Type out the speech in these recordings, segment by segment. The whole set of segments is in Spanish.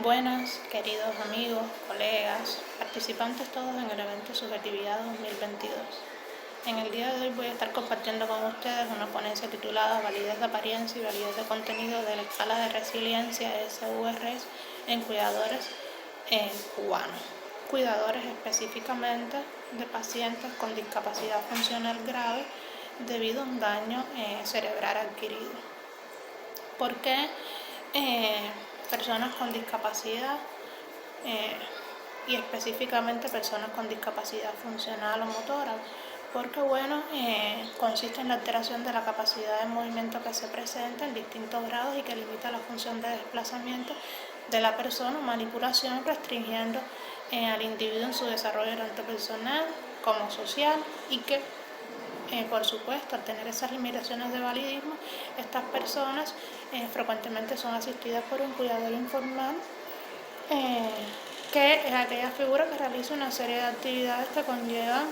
Buenas, queridos amigos, colegas, participantes todos en el evento Subjetividad 2022. En el día de hoy voy a estar compartiendo con ustedes una ponencia titulada Validez de apariencia y validez de contenido de la escala de resiliencia SURS en cuidadores cubanos. Cuidadores específicamente de pacientes con discapacidad funcional grave debido a un daño cerebral adquirido. ¿Por qué personas con discapacidad y específicamente personas con discapacidad funcional o motora? Porque consiste en la alteración de la capacidad de movimiento que se presenta en distintos grados y que limita la función de desplazamiento de la persona o manipulación, restringiendo al individuo en su desarrollo tanto personal como social, y que por supuesto, al tener esas limitaciones de validismo, estas personas frecuentemente son asistidas por un cuidador informal, que es aquella figura que realiza una serie de actividades que conllevan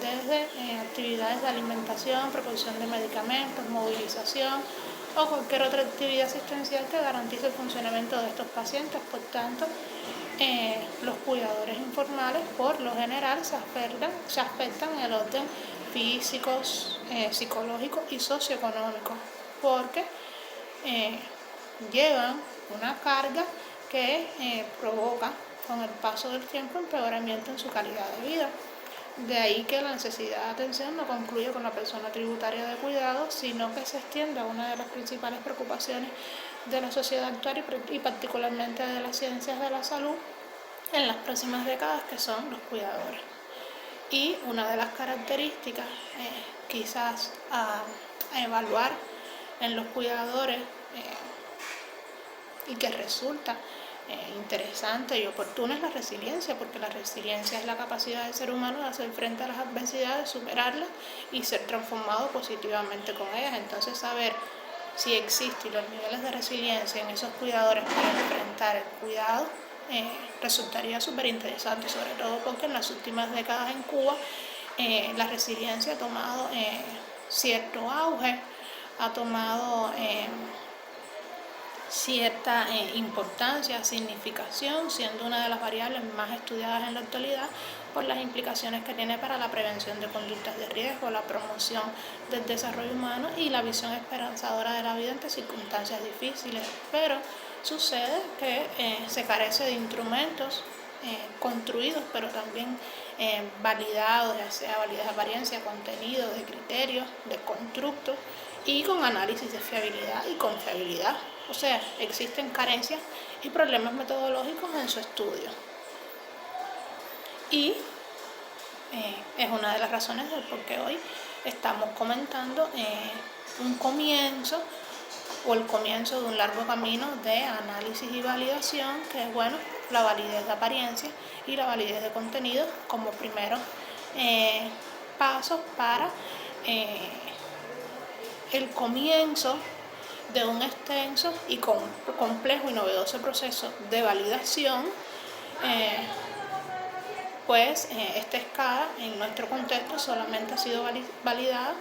desde actividades de alimentación, provisión de medicamentos, movilización o cualquier otra actividad asistencial que garantice el funcionamiento de estos pacientes. Por tanto, los cuidadores informales por lo general se afectan en el orden físico, psicológico y socioeconómico, porque llevan una carga que provoca con el paso del tiempo empeoramiento en su calidad de vida. De ahí que la necesidad de atención no concluye con la persona tributaria de cuidado, sino que se extiende a una de las principales preocupaciones de la sociedad actual y particularmente de las ciencias de la salud en las próximas décadas, que son los cuidadores. Y una de las características quizás a evaluar en los cuidadores y que resulta interesante y oportuna es la resiliencia, porque la resiliencia es la capacidad del ser humano de hacer frente a las adversidades, superarlas y ser transformado positivamente con ellas. Entonces, saber si existen los niveles de resiliencia en esos cuidadores para enfrentar el cuidado resultaría súper interesante, sobre todo porque en las últimas décadas en Cuba la resiliencia ha tomado cierto auge, ha tomado cierta importancia, significación, siendo una de las variables más estudiadas en la actualidad por las implicaciones que tiene para la prevención de conductas de riesgo, la promoción del desarrollo humano y la visión esperanzadora de la vida ante circunstancias difíciles. Pero sucede que se carece de instrumentos construidos, pero también validados, ya sea validez de apariencia, contenido, de criterios, de constructos, y con análisis de fiabilidad y confiabilidad. O sea, existen carencias y problemas metodológicos en su estudio. Y es una de las razones del por qué hoy estamos comentando un comienzo o el comienzo de un largo camino de análisis y validación, que es la validez de apariencia y la validez de contenido como primeros pasos para el comienzo de un extenso y complejo y novedoso proceso de validación. Esta escala en nuestro contexto solamente ha sido validada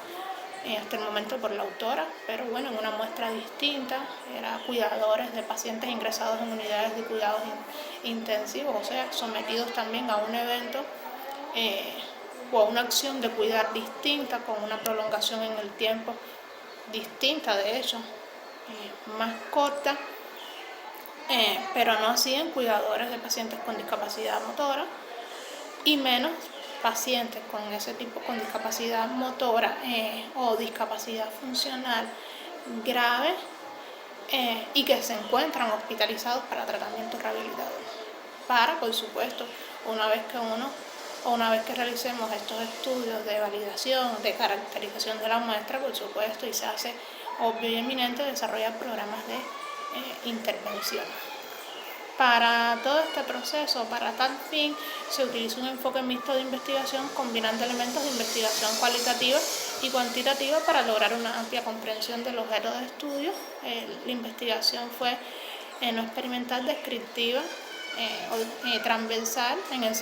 hasta el momento por la autora, pero en una muestra distinta, era cuidadores de pacientes ingresados en unidades de cuidados intensivos, o sea, sometidos también a un evento o a una acción de cuidar distinta, con una prolongación en el tiempo distinta, de hecho, más corta, pero no así en cuidadores de pacientes con discapacidad motora, y menos pacientes con ese tipo, con discapacidad motora o discapacidad funcional grave y que se encuentran hospitalizados para tratamiento rehabilitador. Por supuesto, una vez que realicemos estos estudios de validación, de caracterización de la muestra, por supuesto, y se hace obvio y eminente desarrollar programas de intervención. Para todo este proceso, para tal fin, se utiliza un enfoque mixto de investigación combinando elementos de investigación cualitativa y cuantitativa para lograr una amplia comprensión del objeto de estudio. La investigación fue no experimental, descriptiva, transversal.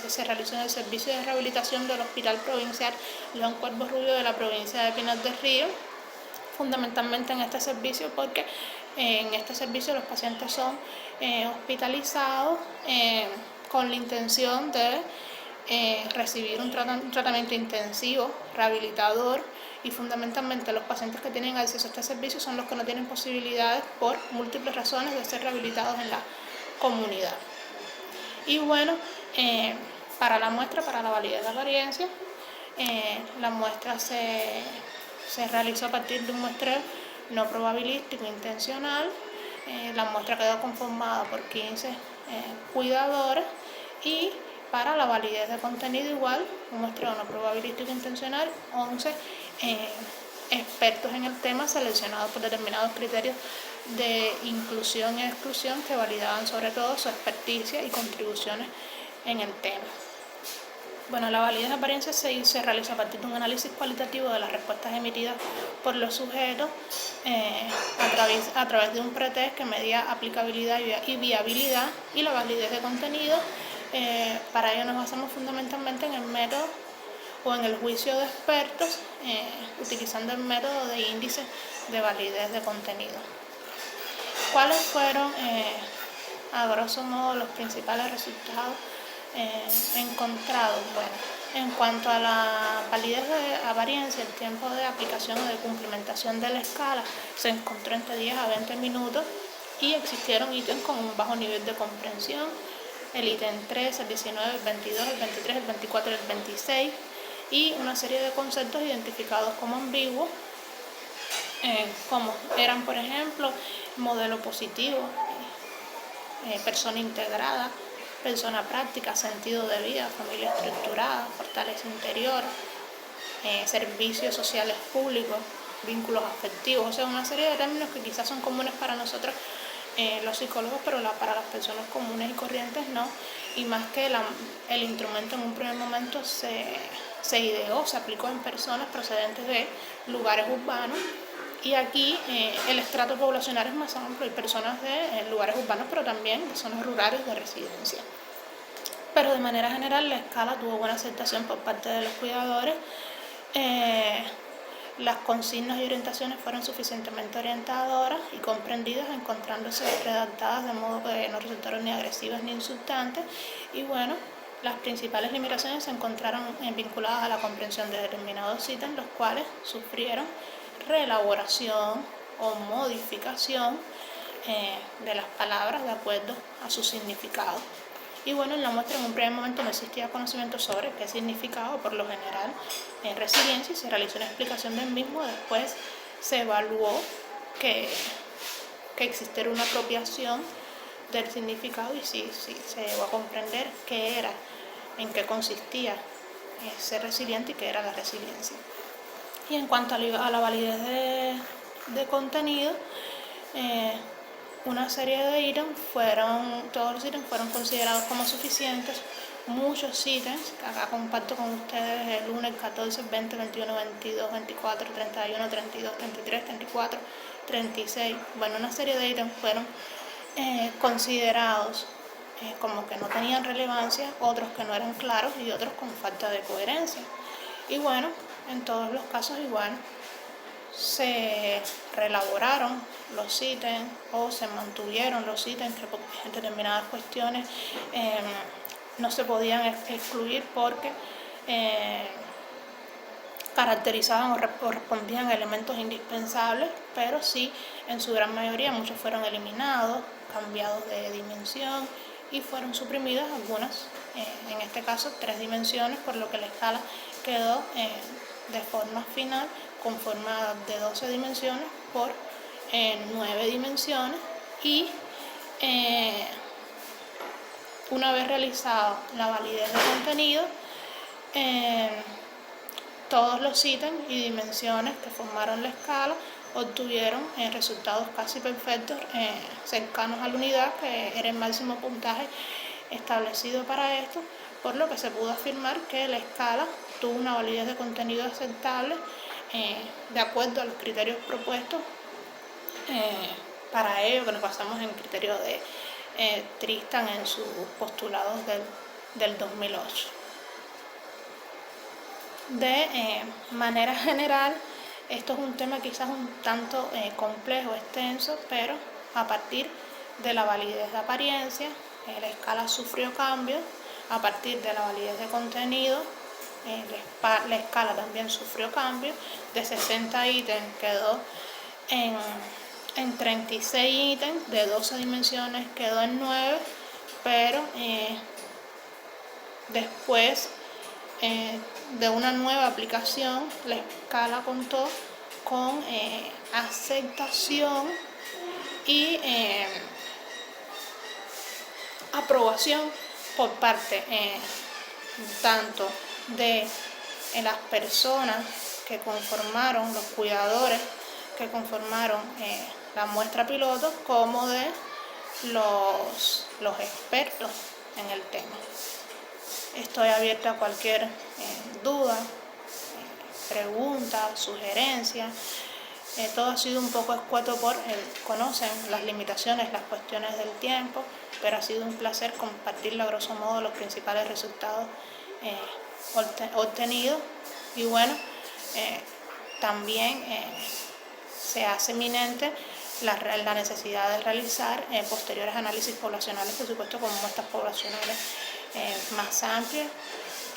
Se realizó en el servicio de rehabilitación del Hospital Provincial León Cuervo Rubio de la provincia de Pinar del Río, fundamentalmente en este servicio porque En este servicio los pacientes son hospitalizados con la intención de recibir un tratamiento intensivo, rehabilitador, y fundamentalmente los pacientes que tienen acceso a este servicio son los que no tienen posibilidades por múltiples razones de ser rehabilitados en la comunidad. Y bueno, para la muestra, para la validez de apariencia, la muestra se realizó a partir de un muestreo no probabilístico intencional. La muestra quedó conformada por 15 cuidadores, y para la validez de contenido igual, un muestreo no probabilístico intencional, 11 expertos en el tema seleccionados por determinados criterios de inclusión y exclusión que validaban sobre todo su experticia y contribuciones en el tema. Bueno, la validez de apariencia se realiza a partir de un análisis cualitativo de las respuestas emitidas por los sujetos a través de un pretest que medía aplicabilidad y viabilidad y la validez de contenido. Para ello nos basamos fundamentalmente en el método o en el juicio de expertos, utilizando el método de índice de validez de contenido. ¿Cuáles fueron, a grosso modo, los principales resultados encontrados? Bueno, en cuanto a la validez de apariencia, el tiempo de aplicación o de cumplimentación de la escala se encontró entre 10 a 20 minutos y existieron ítems con un bajo nivel de comprensión: el ítem 3, el 19, el 22, el 23, el 24 y el 26, y una serie de conceptos identificados como ambiguos, como eran, por ejemplo, modelo positivo, persona integrada, persona práctica, sentido de vida, familia estructurada, fortaleza interior, servicios sociales públicos, vínculos afectivos. O sea, una serie de términos que quizás son comunes para nosotros los psicólogos, pero para las personas comunes y corrientes no, y más que el instrumento en un primer momento se ideó, se aplicó en personas procedentes de lugares urbanos, y aquí el estrato poblacional es más amplio, hay personas de lugares urbanos, pero también de zonas rurales de residencia. Pero de manera general la escala tuvo buena aceptación por parte de los cuidadores. Las consignas y orientaciones fueron suficientemente orientadoras y comprendidas, encontrándose redactadas de modo que no resultaron ni agresivas ni insultantes. Y bueno, las principales limitaciones se encontraron vinculadas a la comprensión de determinados ítems, los cuales sufrieron reelaboración o modificación de las palabras de acuerdo a su significado. Y bueno, en la muestra en un primer momento no existía conocimiento sobre qué significaba, por lo general en resiliencia, y se realizó una explicación del mismo. Después se evaluó que existiera una apropiación del significado, y sí se llegó a comprender qué era, en qué consistía ser resiliente y qué era la resiliencia. Y en cuanto a la validez de contenido, una serie de ítems todos los ítems fueron considerados como suficientes. Muchos ítems, acá comparto con ustedes el 1, el 14, el 20, 21, 22, 24, 31, 32, 33, 34, 36. Bueno, una serie de ítems fueron considerados como que no tenían relevancia, otros que no eran claros y otros con falta de coherencia. Y bueno, en todos los casos igual se reelaboraron los ítems o se mantuvieron los ítems que por determinadas cuestiones no se podían excluir porque caracterizaban o respondían a elementos indispensables, pero sí, en su gran mayoría, muchos fueron eliminados, cambiados de dimensión, y fueron suprimidas algunas, en este caso 3 dimensiones, por lo que la escala quedó de forma final conformada de 12 dimensiones por 9 dimensiones. Y una vez realizada la validez de contenido, todos los ítems y dimensiones que formaron la escala obtuvieron resultados casi perfectos, cercanos a la unidad, que era el máximo puntaje establecido para esto, por lo que se pudo afirmar que la escala tuvo una validez de contenido aceptable de acuerdo a los criterios propuestos. Para ello, que nos basamos en criterios de Tristan en sus postulados del 2008. De manera general, Esto es un tema quizás un tanto complejo, extenso, pero a partir de la validez de apariencia, la escala sufrió cambios. A partir de la validez de contenido, la escala también sufrió cambios. De 60 ítems quedó en 36 ítems, de 12 dimensiones quedó en 9, pero después de una nueva aplicación, la escala contó con aceptación y aprobación por parte tanto de las personas que conformaron, los cuidadores que conformaron la muestra piloto, como de los expertos en el tema. Estoy abierta a cualquier duda, pregunta, sugerencia. Todo ha sido un poco escueto conocen las limitaciones, las cuestiones del tiempo, pero ha sido un placer compartir a grosso modo los principales resultados obtenidos. Y bueno, también se hace eminente la necesidad de realizar posteriores análisis poblacionales, por supuesto con muestras poblacionales más amplias,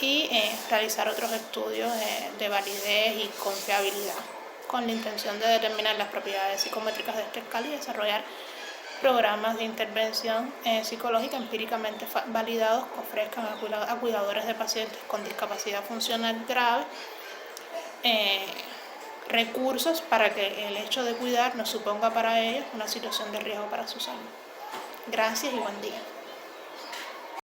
y realizar otros estudios de validez y confiabilidad, con la intención de determinar las propiedades psicométricas de esta escala y desarrollar programas de intervención psicológica empíricamente validados que ofrezcan a cuidadores de pacientes con discapacidad funcional grave recursos para que el hecho de cuidar no suponga para ellos una situación de riesgo para su salud. Gracias y buen día.